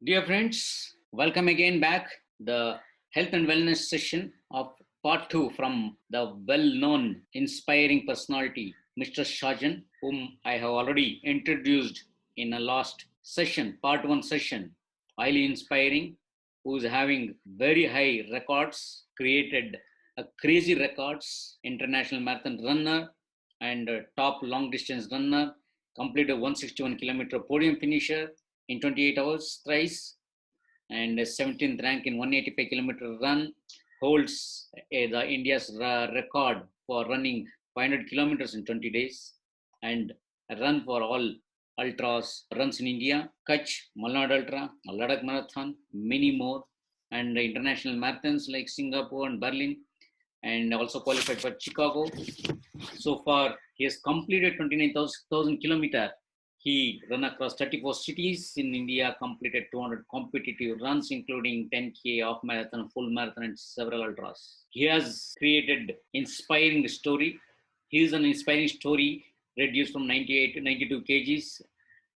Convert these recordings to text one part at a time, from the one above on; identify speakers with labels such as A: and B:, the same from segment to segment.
A: Dear friends, welcome again back. The health and wellness session of part 2 from the well-known inspiring personality Mr. Shajan, whom I have already introduced in a last session, part 1 session. Highly inspiring, who is having very high records, created a crazy records, international marathon runner and top long distance runner, completed 161-kilometer podium finisher in 28 hours thrice, and 17th rank in 185-kilometer run, holds the India's record for running 500 kilometers in 20 days, and a run for all ultras runs in India, Kutch, Malnad Ultra, Ladakh Marathon, many more, and international marathons like Singapore and Berlin, and also qualified for Chicago. So far, he has completed 29,000 kilometers. He ran across 34 cities in India, completed 200 competitive runs, including 10K, half marathon, full marathon, and several ultras. He has created inspiring story. He is an inspiring story, reduced from 98 to 92 kgs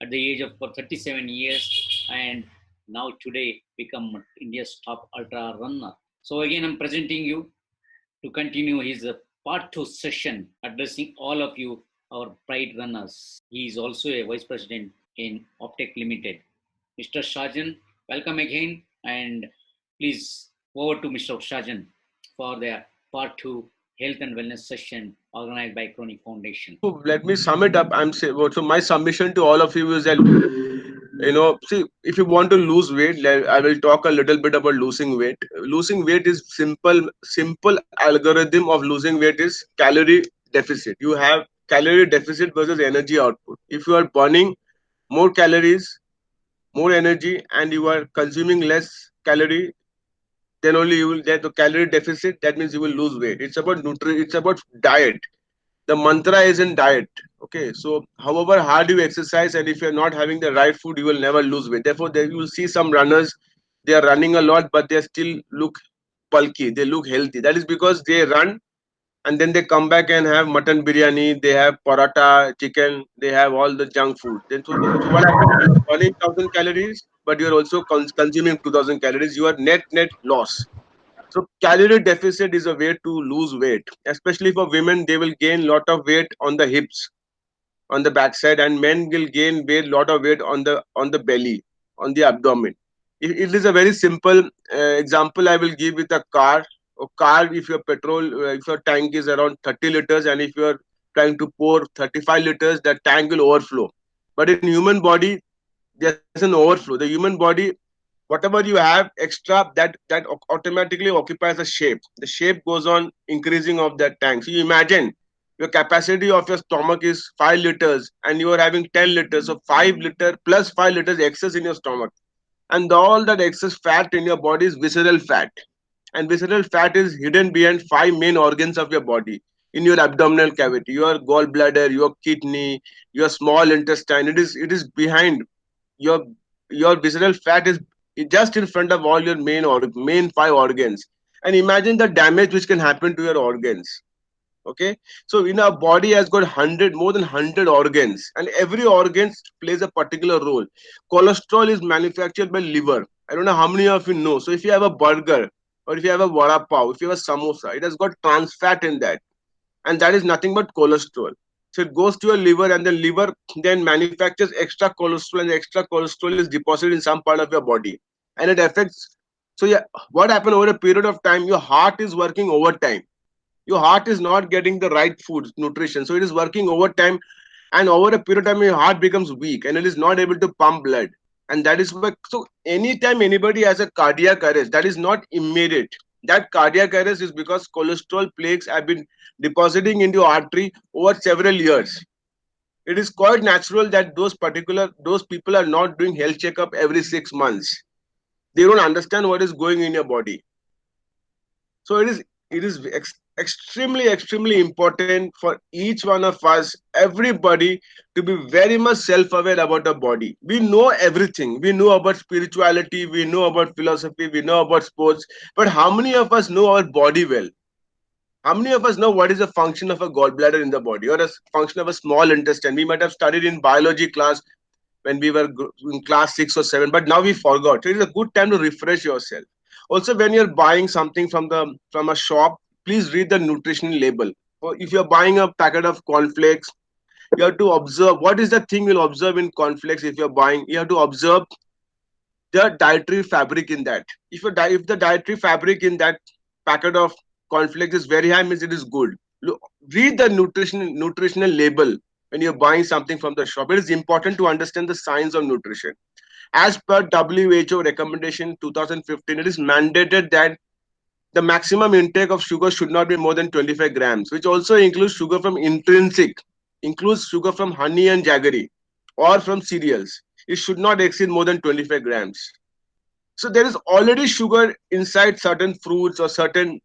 A: at the age of 37 years, and now today become India's top ultra runner. So again, I'm presenting you to continue his part 2 session addressing all of you, our pride runners. He is also a vice president in Optech Limited. Mr. Shajan, welcome again, and please over to Mr. Shajan for their part 2 health and wellness session organized by Chronic Foundation.
B: So let me sum it up. So my submission to all of you is that see, if you want to lose weight, I will talk a little bit about losing weight. Losing weight is simple algorithm of losing weight is calorie deficit. You have calorie deficit versus energy output. If you are burning more calories, more energy, and you are consuming less calorie, then only you will get the calorie deficit. That means you will lose weight. It's about it's about diet. The mantra is in diet. Okay, so however hard you exercise, and if you're not having the right food, you will never lose weight. Therefore, there you will see some runners, they are running a lot, but they still look bulky, they look healthy. That is because they run and then they come back and have mutton biryani, they have paratha, chicken, they have all the junk food. Then so what happens? You're burning 1,000 calories, but you're also consuming 2,000 calories. You are net loss. So calorie deficit is a way to lose weight, especially for women. They will gain lot of weight on the hips, on the backside, and men will gain weight lot of weight on the belly, on the abdomen. It is a very simple example I will give with a car. A car, if your if your tank is around 30 liters, and if you are trying to pour 35 liters, the tank will overflow. But in human body, there's an overflow. The human body, whatever you have extra, that automatically occupies a shape. The shape goes on increasing of that tank. So you imagine your capacity of your stomach is 5 liters and you are having 10 liters, so 5 liter plus 5 liters excess in your stomach, and all that excess fat in your body is visceral fat, and visceral fat is hidden behind 5 main organs of your body. In your abdominal cavity, your gallbladder, your kidney, your small intestine, it is behind your visceral fat is just in front of all your main 5 organs. And imagine the damage which can happen to your organs. Okay, so in our body has got 100, more than 100 organs, and every organ plays a particular role. Cholesterol is manufactured by liver. I don't know how many of you know. So if you have a burger, or if you have a vada pav, if you have a samosa, it has got trans fat in that, and that is nothing but cholesterol. So it goes to your liver, and the liver then manufactures extra cholesterol, and the extra cholesterol is deposited in some part of your body, and it affects. So yeah, what happened over a period of time? Your heart is working overtime. Your heart is not getting the right food, nutrition, so it is working overtime, and over a period of time, your heart becomes weak, and it is not able to pump blood, and that is why. So anytime anybody has a cardiac arrest, that is not immediate. That cardiac arrest is because cholesterol plaques have been depositing into artery over several years. It is quite natural that those people are not doing health checkup every 6 months. They don't understand what is going in your body. So it is extremely important for each one of us, everybody, to be very much self-aware about our body. We know everything. We know about spirituality. We know about philosophy. We know about sports. But how many of us know our body well? How many of us know what is the function of a gallbladder in the body, or a function of a small intestine? We might have studied in biology class when we were in class 6 or 7, but now we forgot. So it is a good time to refresh yourself. Also, when you're buying something from a shop, please read the nutritional label. Or if you're buying a packet of cornflakes, you have to observe what is the thing you'll observe in cornflakes. If you're buying, you have to observe the dietary fabric in that. If the dietary fabric in that packet of cornflakes is very high, means it is good. Look, read the nutritional label when you're buying something from the shop. It is important to understand the science of nutrition. As per WHO recommendation 2015, it is mandated that the maximum intake of sugar should not be more than 25 grams, which also includes sugar from intrinsic, includes sugar from honey and jaggery, or from cereals. It should not exceed more than 25 grams. So there is already sugar inside certain fruits or certain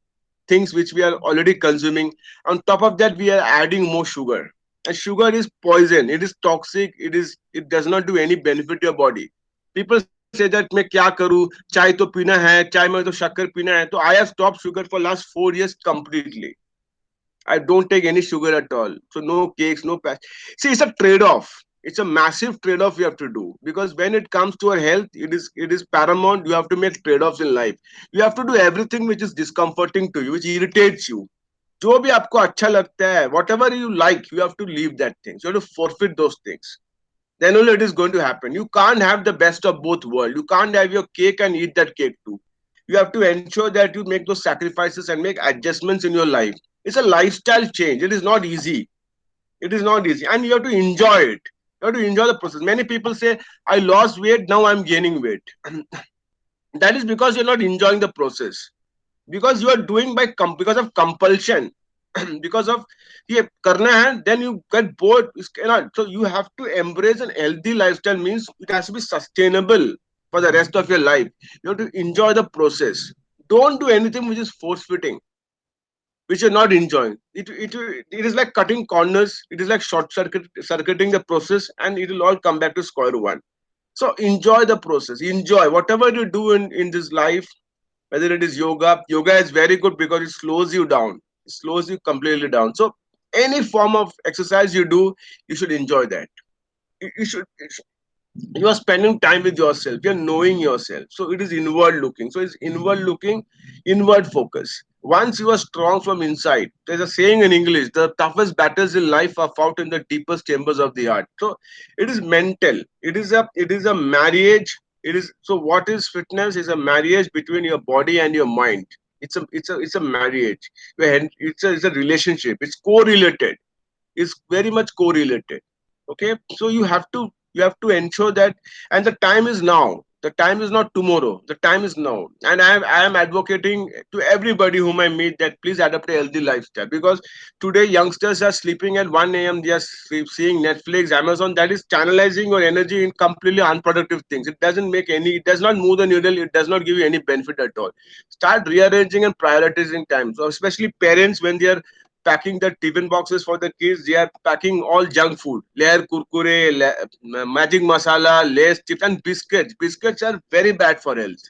B: things which we are already consuming. On top of that, we are adding more sugar. And sugar is poison. It is toxic. It does not do any benefit to your body. People say that मैं क्या करूं, चाय तो पीना है, चाय में तो शक्कर पीना है. तो I have stopped sugar for last 4 years completely. I don't take any sugar at all. So no cakes, no past. See, it's a trade-off. It's a massive trade-off you have to do, because when it comes to our health, it is paramount. You have to make trade-offs in life. You have to do everything which is discomforting to you, which irritates you. जो भी आपको अच्छा लगता है, whatever you like, you have to leave that thing. So you have to forfeit those things. Then only it is going to happen. You can't have the best of both worlds. You can't have your cake and eat that cake too. You have to ensure that you make those sacrifices and make adjustments in your life. It's a lifestyle change. It is not easy. It is not easy. And you have to enjoy it. You have to enjoy the process. Many people say, I lost weight, now I'm gaining weight. That is because you're not enjoying the process. Because you are doing because of compulsion. Because of ये करना है, then you get bored. So you have to embrace an healthy lifestyle, means it has to be sustainable for the rest of your life. You have to enjoy the process. Don't do anything which is force fitting, which you're not enjoying. It is like cutting corners. It is like circuiting the process, and it will all come back to square one. So enjoy the process. Enjoy whatever you do in this life, whether it is yoga. Yoga is very good because it slows you down. It slows you completely down. So any form of exercise you do, you should enjoy that. You are spending time with yourself. You're knowing yourself. So it is inward looking. So it's inward looking, inward focus. Once you are strong from inside, there's a saying in English: the toughest battles in life are fought in the deepest chambers of the heart. So it is mental. It is a marriage. It is so. What is fitness? Is a marriage between your body and your mind. It's a marriage. It's a relationship. It's correlated. It's very much correlated. Okay, so you have to ensure that, and the time is now. The time is not tomorrow. The time is now. And I am advocating to everybody whom I meet that please adopt a healthy lifestyle, because today youngsters are sleeping at 1 a.m. They are seeing Netflix, Amazon. That is channelizing your energy in completely unproductive things. It doesn't make any. It does not move the needle. It does not give you any benefit at all. Start rearranging and prioritizing time. So especially parents, when they are packing the tiffin boxes for the kids, they are packing all junk food, layer kurkure, magic masala, lays chips, and biscuits. Biscuits are very bad for health.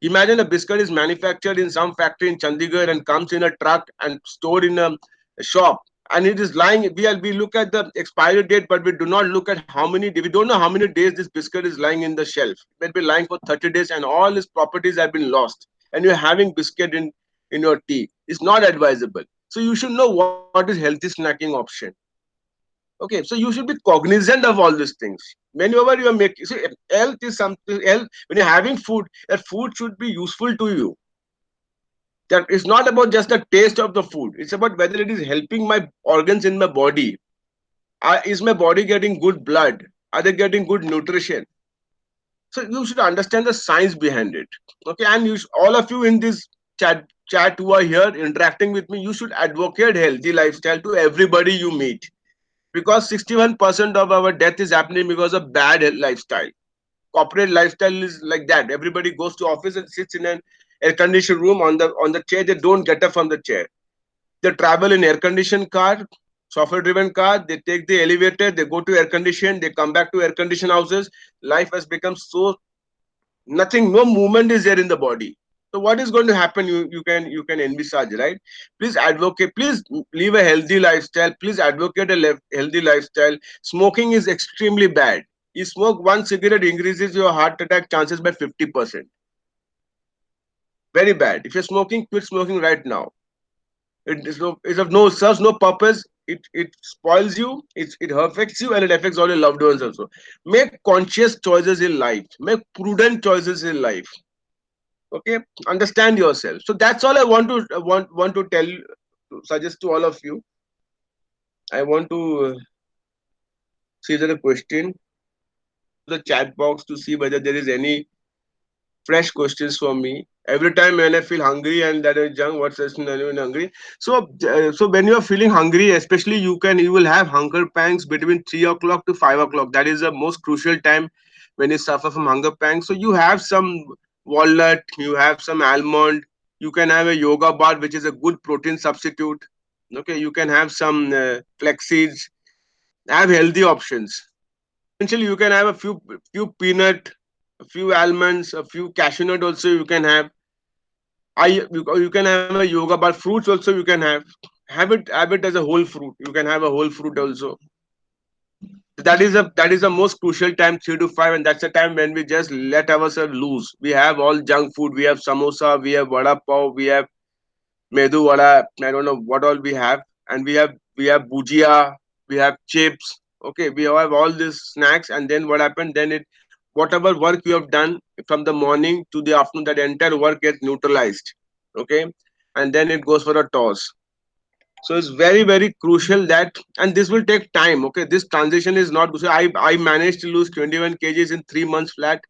B: Imagine a biscuit is manufactured in some factory in Chandigarh and comes in a truck and stored in a shop, and it is lying. We look at the expiry date, but we do not look at how many. We don't know how many days this biscuit is lying in the shelf. It may be lying for 30 days, and all its properties have been lost. And you're having biscuit in your tea. It's not advisable. So you should know what is healthy snacking option. Okay, so you should be cognizant of all these things. Whenever you are making, see, health is something. Health, when you're having food, that food should be useful to you. That it's not about just the taste of the food. It's about whether it is helping my organs in my body. Is my body getting good blood? Are they getting good nutrition? So you should understand the science behind it. Okay, and all of you in this chat who are here interacting with me, you should advocate healthy lifestyle to everybody you meet, because 61% of our death is happening because of bad lifestyle. Corporate lifestyle is like that. Everybody goes to office and sits in an air conditioned room on the chair. They don't get up from the chair. They travel in air conditioned car, software driven car. They take the elevator. They go to air condition. They come back to air conditioned houses. Life has become so nothing. No movement is there in the body. So what is going to happen? You can envisage, right? Please advocate. Please live a healthy lifestyle. Please advocate a healthy lifestyle. Smoking is extremely bad. You smoke one cigarette, increases your heart attack chances by 50%. Very bad. If you're smoking, quit smoking right now. It is no, it of no serves no purpose. It spoils you. It affects you, and it affects all your loved ones also. Make conscious choices in life. Make prudent choices in life. Okay, understand yourself. So that's all I want to tell, suggest to all of you. I want to see there a question to the chat box to see whether there is any fresh questions for me. Every time when I feel hungry and that is junk, what's this when hungry? So when you are feeling hungry, especially you will have hunger pangs between 3 o'clock to 5 o'clock. That is the most crucial time when you suffer from hunger pangs. So you have some walnut, you have some almond, you can have a yoga bar, which is a good protein substitute. Okay, you can have some flax seeds. Have healthy options. Essentially, you can have a few peanut, a few almonds, a few cashew nut also you can have. You can have a yoga bar. Fruits also you can have it as a whole fruit. You can have a whole fruit also. That is the most crucial time, 3 to 5, and that's the time when we just let ourselves loose. We have all junk food. We have samosa. We have vada pav. We have medu vada. I don't know what all we have, and we have bujia. We have chips. Okay, we have all these snacks, and then what happened? Then it whatever work you have done from the morning to the afternoon, that entire work gets neutralized. Okay, and then it goes for a toss. So it's very very crucial that, and this will take time. Okay, this transition is not. So I managed to lose 21 kgs in 3 months flat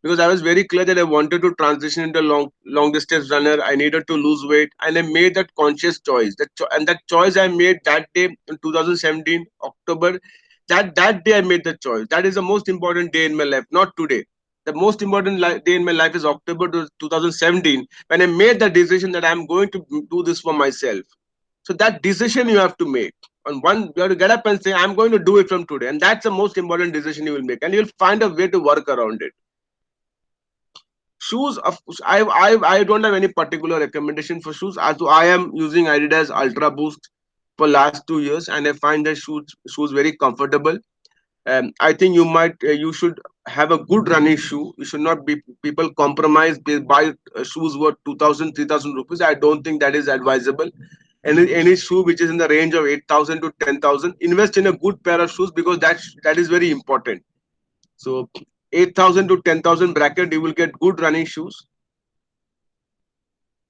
B: because I was very clear that I wanted to transition into a long distance runner. I needed to lose weight, and I made that conscious choice. And that choice I made that day in 2017 October. That day I made the choice. That is the most important day in my life, not today. The most important day in my life is October 2017 when I made the decision that I'm going to do this for myself. So that decision you have to make. On one, you have to get up and say, "I'm going to do it from today," and that's the most important decision you will make, and you'll find a way to work around it. Shoes, of course, I don't have any particular recommendation for shoes. As I am using Adidas Ultra Boost for last 2 years, and I find the shoes very comfortable. I think you should have a good running shoe. You should not be people compromise buy shoes worth 2,000 3,000 rupees. I don't think that is advisable. Any shoe which is in the range of 8,000 to 10,000, invest in a good pair of shoes because that is very important. So 8,000 to 10,000 bracket, you will get good running shoes.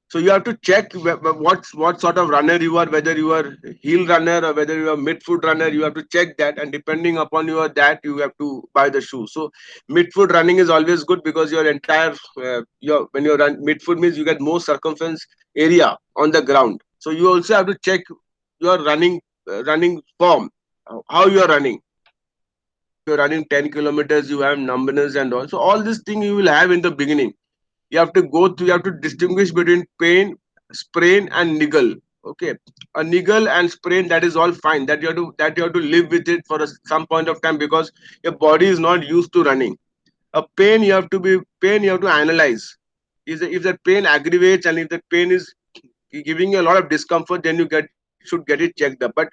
B: So you have to check what sort of runner you are, whether you are heel runner or whether you are midfoot runner. You have to check that, and depending upon your that, you have to buy the shoe. So midfoot running is always good because your entire your when you run midfoot means you get more circumference area on the ground. So you also have to check your running form, how you are running. You're running 10 kilometers, you have numbness and all. So all this thing you will have in the beginning. You have to distinguish between pain, sprain, and niggle. Okay, a niggle and sprain, that is all fine. That you have to live with it for some point of time because your body is not used to running. A pain you have to analyze. If that pain aggravates and if that pain is giving you a lot of discomfort, then you get should get it checked up. But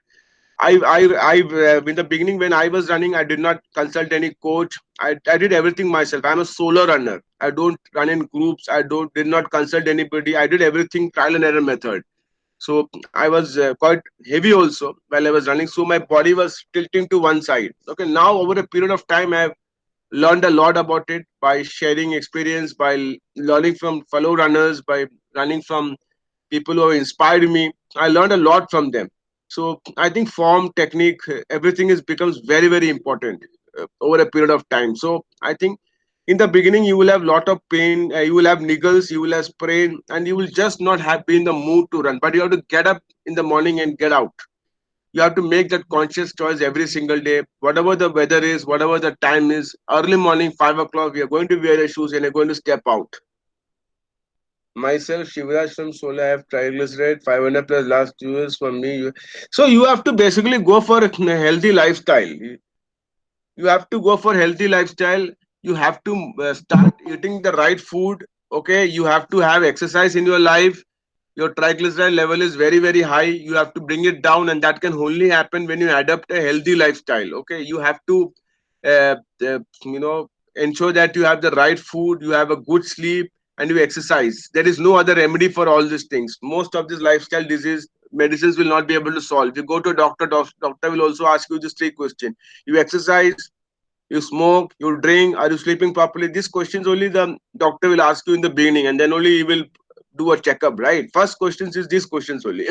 B: in the beginning when I was running, I did not consult any coach. I did everything myself. I'm a solo runner. I don't run in groups. I don't did not consult anybody. I did everything trial and error method. So I was quite heavy also while I was running. So my body was tilting to one side. Okay, now over a period of time, I have learned a lot about it by sharing experience, by learning from fellow runners, by running from people who have inspired me. I learned a lot from them. So I think form, technique, everything is becomes very very important over a period of time. So I think in the beginning you will have lot of pain, you will have niggles, you will have sprain, and you will just not have been in the mood to run. But you have to get up in the morning and get out. You have to make that conscious choice every single day, whatever the weather is, whatever the time is. Early morning, 5 o'clock, we are going to wear your shoes and you're going to step out. Myself, Shivraj from Sola, I have triglyceride 500 plus last 2 years for me. So you have to basically go for a healthy lifestyle. You have to go for healthy lifestyle. You have to start eating the right food. Okay, you have to have exercise in your life. Your triglyceride level is very very high. You have to bring it down, and that can only happen when you adopt a healthy lifestyle. Okay, you have to uh, ensure that you have the right food, you have a good sleep, and you exercise. There is no other remedy for all these things. Most of these lifestyle disease medicines will not be able to solve. If you go to a doctor, doctor will also ask you this three question: you exercise, you smoke, you drink, are you sleeping properly? These questions only the doctor will ask you in the beginning, and then only he will do a checkup, right? First questions is these questions only.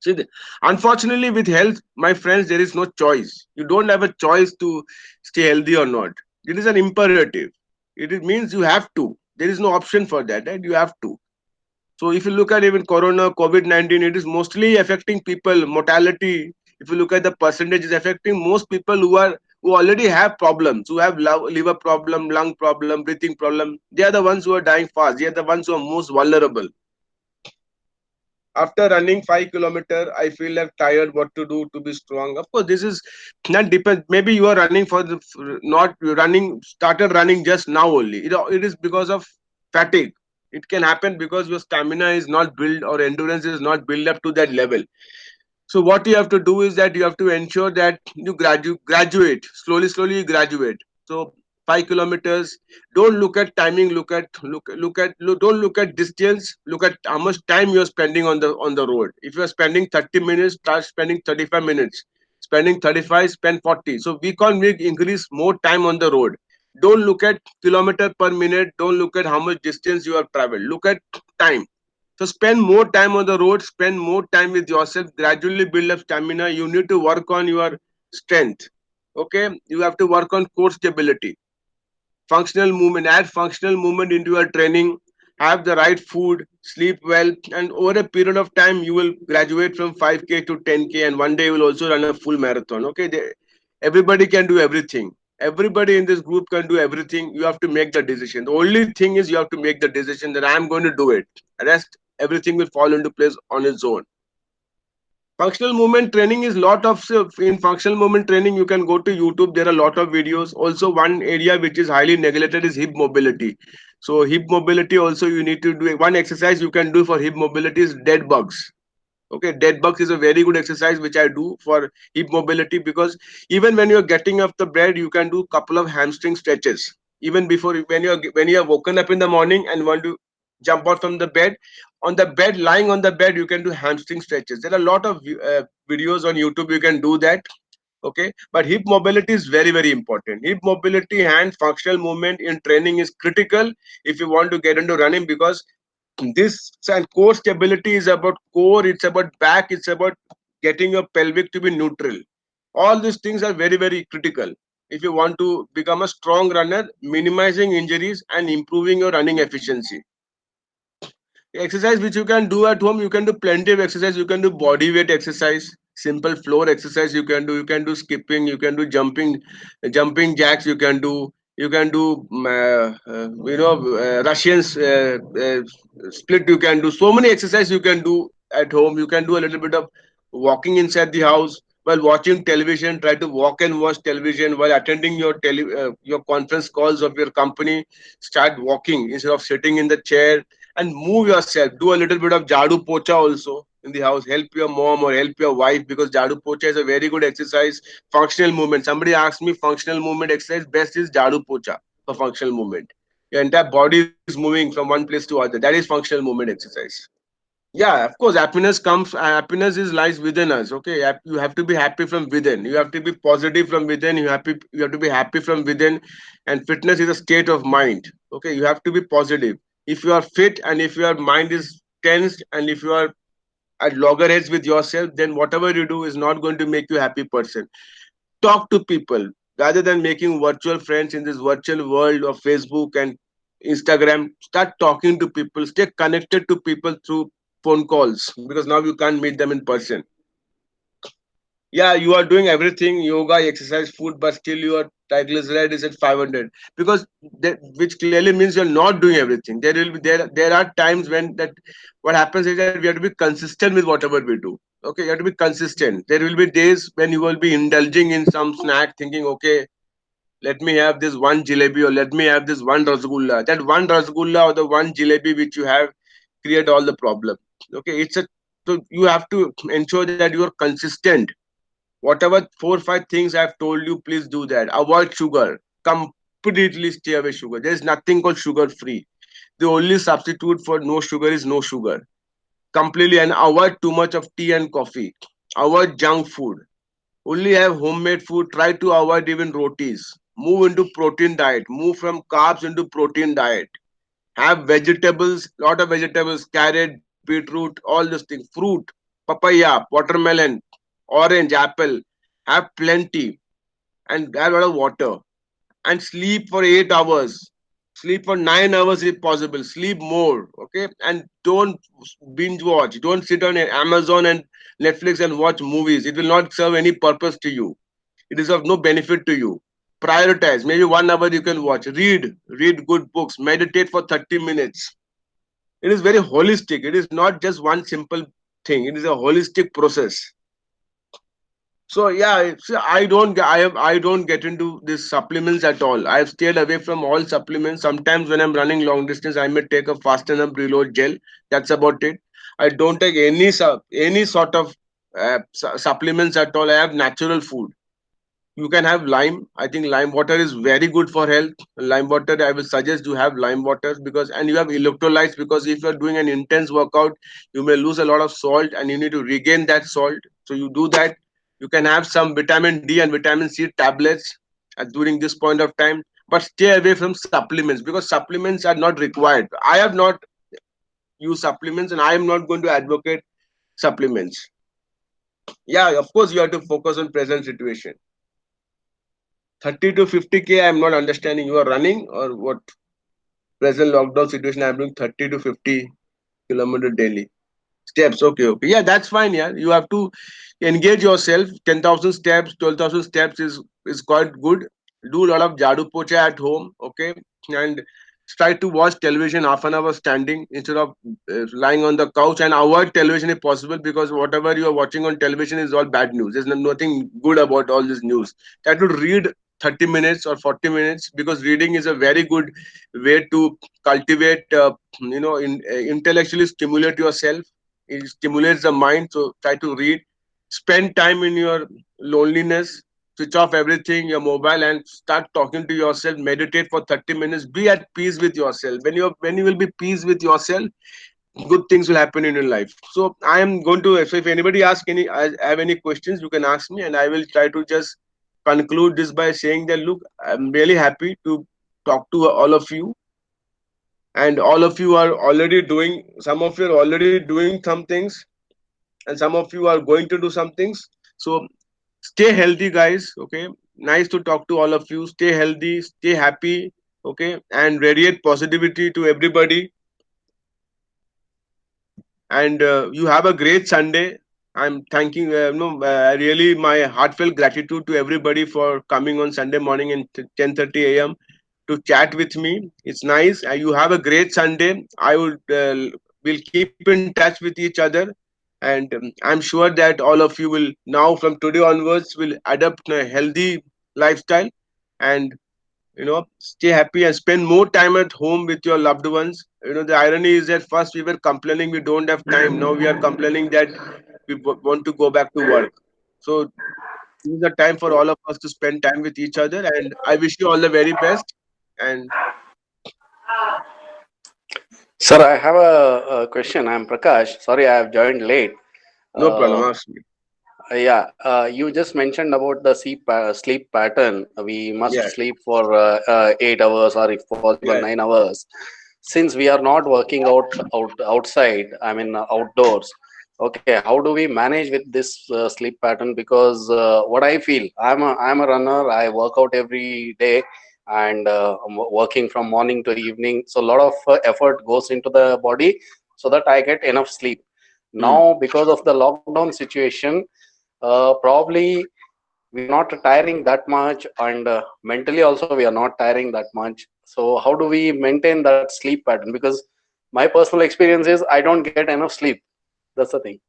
B: See, unfortunately, with health, my friends, there is no choice. You don't have a choice to stay healthy or not. It is an imperative. Means you have to. There is no option for that, right? You have to. So if you look at even Corona, COVID-19, it is mostly affecting people. Mortality, if you look at the percentage, is affecting most people who already have problems, who have liver problem, lung problem, breathing problem. They are the ones who are dying fast. They are the ones who are most vulnerable. After running 5 kilometer, I feel like tired. What to do to be strong? Of course, this is not depend. Maybe you are running for the not running started running just now only. It is because of fatigue. It can happen because your stamina is not built or endurance is not built up to that level. So what you have to do is that you have to ensure that you graduate slowly. You graduate. So 5 kilometers. Don't look at timing. Don't look at distance. Look at how much time you are spending on the road. If you are spending 30 minutes, start spending 35 minutes. Spending 35, spend 40. So we can't make increase more time on the road. Don't look at kilometer per minute. Don't look at how much distance you have traveled. Look at time. So spend more time on the road, spend more time with yourself, gradually build up stamina. You need to work on your strength. Okay, you have to work on core stability, functional movement, add functional movement into your training, have the right food, sleep well, and over a period of time, you will graduate from 5K to 10K, and one day you will also run a full marathon. Okay, everybody can do everything. Everybody in this group can do everything. You have to make the decision. The only thing is you have to make the decision that I'm going to do it. Rest, everything will fall into place on its own. Functional movement training is lot of in functional movement training. You can go to YouTube. There are a lot of videos. Also, one area which is highly neglected is hip mobility. So hip mobility also you need to do one exercise you can do for hip mobility is dead bugs. Okay, dead bugs is a very good exercise which I do for hip mobility, because even when you're getting off the bed, you can do couple of hamstring stretches. Even before when you're woken up in the morning and want to jump out from the bed, on the bed, lying on the bed, you can do hamstring stretches. There are a lot of videos on YouTube. You can do that. Okay, but hip mobility is very important. Hip mobility, hand functional movement in training is critical if you want to get into running, because this and core stability is about core, it's about back, it's about getting your pelvic to be neutral. All these things are very critical if you want to become a strong runner, minimizing injuries and improving your running efficiency. Exercise which you can do at home, you can do plenty of exercise. You can do body weight exercise, simple floor exercise. You can do skipping, you can do jumping jacks. You can do Russians split. You can do so many exercise you can do at home. You can do a little bit of walking inside the house while watching television. Try to walk and watch television while attending your conference calls of your company. Start walking instead of sitting in the chair, and move yourself. Do a little bit of jadu pocha also in the house. Help your mom or help your wife, because jadu pocha is a very good exercise. Functional movement. Somebody asked me functional movement exercise best is jadu pocha for functional movement. Your entire body is moving from one place to other. That is functional movement exercise. Yeah, of course, happiness comes. Happiness is lies within us. Okay, you have to be happy from within. You have to be positive from within. You have to be happy from within, and fitness is a state of mind. Okay, you have to be positive. If you are fit and if your mind is tensed and if you are at loggerheads with yourself, then whatever you do is not going to make you a happy person. Talk to people rather than making virtual friends in this virtual world of Facebook and Instagram. Start talking to people. Stay connected to people through phone calls, because now you can't meet them in person. Yeah, you are doing everything, yoga, exercise, food, but still your triglyceride is at 500, because which clearly means you're not doing everything. There are times when that what happens is that we have to be consistent with whatever we do. Okay, you have to be consistent. There will be days when you will be indulging in some snack, thinking, okay, let me have this one jalebi or let me have this one rasgulla. That one rasgulla or the one jalebi which you have create all the problem. Okay, it's a so you have to ensure that you are consistent. Whatever 4 5 things I've told you, please do that. Avoid sugar. Completely stay away sugar. There is nothing called sugar free. The only substitute for no sugar is no sugar. Completely, and avoid too much of tea and coffee. Avoid junk food. Only have homemade food. Try to avoid even rotis. Move into protein diet. Move from carbs into protein diet. Have vegetables, lot of vegetables, carrot, beetroot, all those things, fruit, papaya, watermelon, orange, apple. Have plenty and have a lot of water. And sleep for 8 hours. Sleep for 9 hours if possible. Sleep more, okay? And don't binge watch. Don't sit on Amazon and Netflix and watch movies. It will not serve any purpose to you. It is of no benefit to you. Prioritize. Maybe 1 hour you can watch. Read good books. Meditate for 30 minutes. It is very holistic. It is not just one simple thing. It is a holistic process. So yeah, I don't get into these supplements at all. I've stayed away from all supplements. Sometimes when I'm running long distance, I may take a fast enough reload gel. That's about it. I don't take any sort of supplements at all. I have natural food. You can have lime. I think lime water is very good for health. Lime water, I will suggest you have lime water, because and you have electrolytes, because if you are doing an intense workout, you may lose a lot of salt and you need to regain that salt. So you do that. You can have some vitamin D and vitamin C tablets during this point of time, but stay away from supplements, because supplements are not required. I have not used supplements and I am not going to advocate supplements. Yeah, of course you have to focus on present situation. 30 to 50K, I'm not understanding. You are running or what? Present lockdown situation, I'm doing 30 to 50 kilometer daily. Steps, okay, okay. Yeah, that's fine. Yeah, you have to engage yourself. 10,000 steps, 12,000 steps is quite good. Do a lot of jadu pocha at home, okay, and try to watch television half an hour standing instead of lying on the couch, and avoid television if possible, because whatever you are watching on television is all bad news. There's nothing good about all this news. Try to read 30 minutes or 40 minutes, because reading is a very good way to cultivate, intellectually stimulate yourself. It stimulates the mind. So try to read. Spend time in your loneliness. Switch off everything, your mobile, and start talking to yourself. Meditate for 30 minutes. Be at peace with yourself. When you will be peace with yourself, good things will happen in your life. So I am going to. So if anybody have any questions, you can ask me, and I will try to just conclude this by saying that, look, I'm really happy to talk to all of you, and all of you are already doing. Some of you are already doing some things, and some of you are going to do some things. So stay healthy, guys, okay? Nice to talk to all of you. Stay healthy, stay happy, okay, and radiate positivity to everybody. And you have a great Sunday. I'm thanking, really my heartfelt gratitude to everybody for coming on Sunday morning in 10:30 a.m. to chat with me. It's nice. You have a great Sunday. I would will keep in touch with each other, and I'm sure that all of you will now from today onwards will adopt a healthy lifestyle, and stay happy and spend more time at home with your loved ones. The irony is that first we were complaining we don't have time. Now we are complaining that we want to go back to work. So this is the time for all of us to spend time with each other, and I wish you all the very best. And
C: Sir, I have a question. I'm Prakash. Sorry, I have joined late.
B: no problem,
C: Uh,
B: ask me.
C: yeah, you just mentioned about the sleep pattern. We must
B: Yeah,
C: sleep for 8 hours, or if possible,
B: yeah.
C: 9 hours. Since we are not working outside, I mean outdoors. Okay, how do we manage with this sleep pattern? Because what I feel, I'm a runner. I work out every day, and I'm working from morning to evening. So a lot of effort goes into the body so that I get enough sleep.
B: Hmm.
C: Now, because of the lockdown situation, probably we are not tiring that much, and mentally also we are not tiring that much. So how do we maintain that sleep pattern? Because my personal experience is I don't get enough sleep. That's the thing.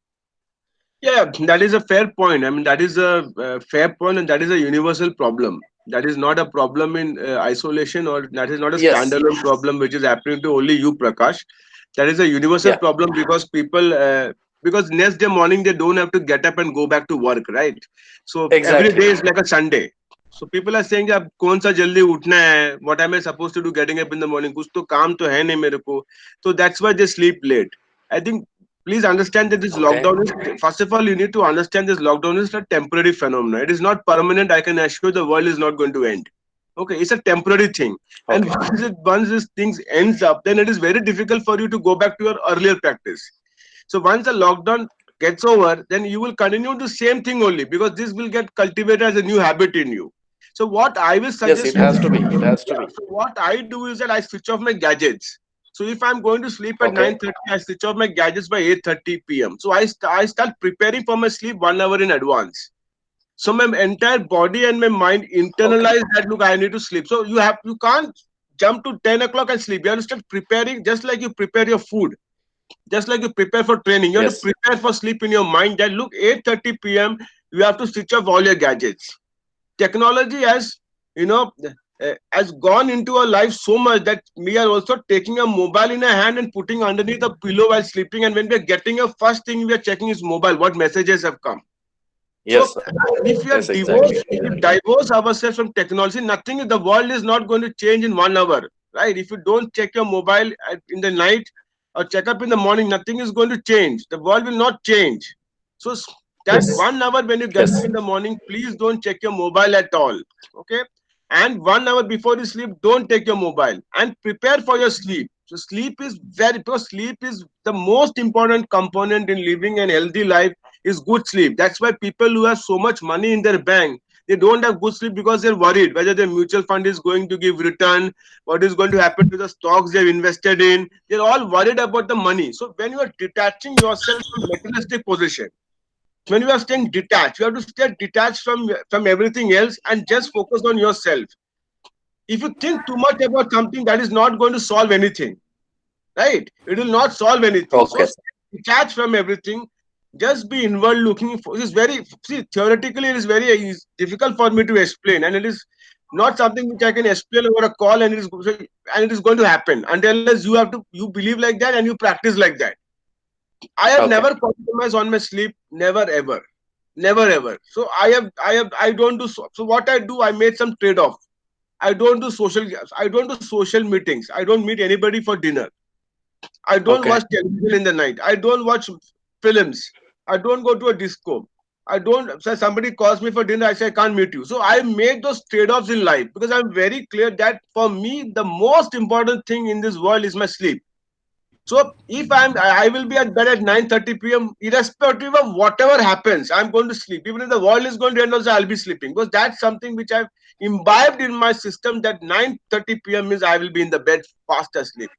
B: Yeah, that is a fair point. I mean, that is a fair point, and that is a universal problem. That is not a problem in isolation, or that is not a
C: Yes.
B: standalone problem which is happening to only you, Prakash. That is a universal
C: Yeah.
B: problem, because people because next day morning they don't have to get up and go back to work, right? So every
C: Exactly.
B: day is like a Sunday. So people are saying, "अब कौन सा जल्दी उठना है? What am I supposed to do getting up in the morning? कुछ तो काम तो है नहीं मेरे को." So that's why they sleep late. I think please understand that this
C: Okay.
B: lockdown is, first of all, you need to understand this lockdown is a temporary phenomenon. It is not permanent. I can assure the world is not going to end. Okay, it's a temporary thing. And
C: Okay.
B: once this things ends up, then it is very difficult for you to go back to your earlier practice. So once the lockdown gets over, then you will continue the same thing only, because this will get cultivated as a new habit in you. So what I will
C: Yes,
B: suggest
C: it
B: you,
C: has to be. It has to
B: yeah,
C: be.
B: so what I do is that I switch off my gadgets. So if I'm going to sleep at
C: Okay.
B: 9:30, I switch off my gadgets by 8:30 p.m. So I start preparing for my sleep 1 hour in advance. So my entire body and my mind
C: Okay.
B: internalize that, look, I need to sleep. So you can't jump to 10 o'clock and sleep. You have to start preparing, just like you prepare your food, just like you prepare for training. You have to
C: Yes.
B: prepare for sleep in your mind, that look, 8:30 p.m. you have to switch off all your gadgets. Technology has, you know, has gone into our life so much that we are also taking a mobile in a hand and putting underneath a pillow while sleeping. And when we are getting a first thing we are checking is mobile, what messages have come. So
C: Yes.
B: if we are
C: Yes. Exactly.
B: if you divorce ourselves from technology, nothing in the world is not going to change in 1 hour, right? If you don't check your mobile in the night or check up in the morning, nothing is going to change. The world will not change. So that
C: Yes.
B: 1 hour when you get up
C: Yes.
B: in the morning, please don't check your mobile at all. Okay. And 1 hour before you sleep, don't take your mobile and prepare for your sleep. So sleep is because sleep is the most important component in living a healthy life, is good sleep. That's why people who have so much money in their bank, they don't have good sleep because they're worried whether their mutual fund is going to give return, what is going to happen to the stocks they've invested in. They're all worried about the money. So when you are detaching yourself from materialistic position, when you are staying detached, you have to stay detached from everything else and just focus on yourself. If you think too much about something, that is not going to solve anything, right? It will not solve anything.
C: Okay.
B: So detach from everything. Just be inward looking. For, it is very, see, theoretically it is very difficult for me to explain, and it is not something which I can explain over a call, and it is going to happen unless you believe like that and you practice like that. I have
C: Okay.
B: never compromised on my sleep, never ever, never ever. So I don't do so. So what I do, I made some trade off. I don't do social meetings. I don't meet anybody for dinner. I don't
C: Okay.
B: watch television in the night. I don't watch films. I don't go to a disco. I don't say somebody calls me for dinner, I say I can't meet you. So I make those trade-offs in life because I'm very clear that for me the most important thing in this world is my sleep. So if I will be at bed at 9:30 p.m. irrespective of whatever happens, I'm going to sleep. Even if the world is going to end also, I'll be sleeping. Because that's something which I've imbibed in my system, that 9:30 p.m. means I will be in the bed fast asleep.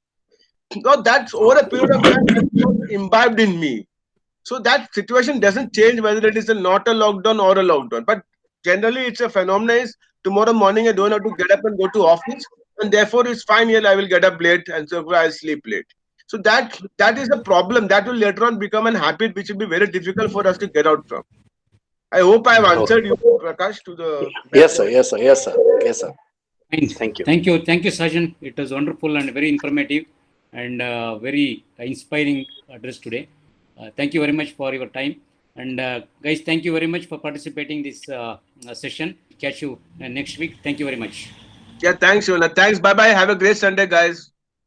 B: So that's over a period of time that was imbibed in me. So that situation doesn't change whether it is not a lockdown or a lockdown. But generally, it's a phenomenon. Is tomorrow morning I don't have to get up and go to office, and therefore it's fine. Here I will get up late, and so I'll sleep late. So that is a problem that will later on become an habit, which will be very difficult for us to get out from. I hope I have
C: Okay.
B: answered you, Prakash, to the best
C: Yes,
B: of
C: sir.
B: my.
C: Yes, sir. Yes, sir. Yes, sir.
A: Fine.
C: Thank you.
A: Thank you, Sajan. It was wonderful and very informative and very inspiring address today. Thank you very much for your time. And guys, thank you very much for participating this session. Catch you next week. Thank you very much.
B: Yeah, thanks, Yona. Thanks. Bye bye. Have a great Sunday, guys.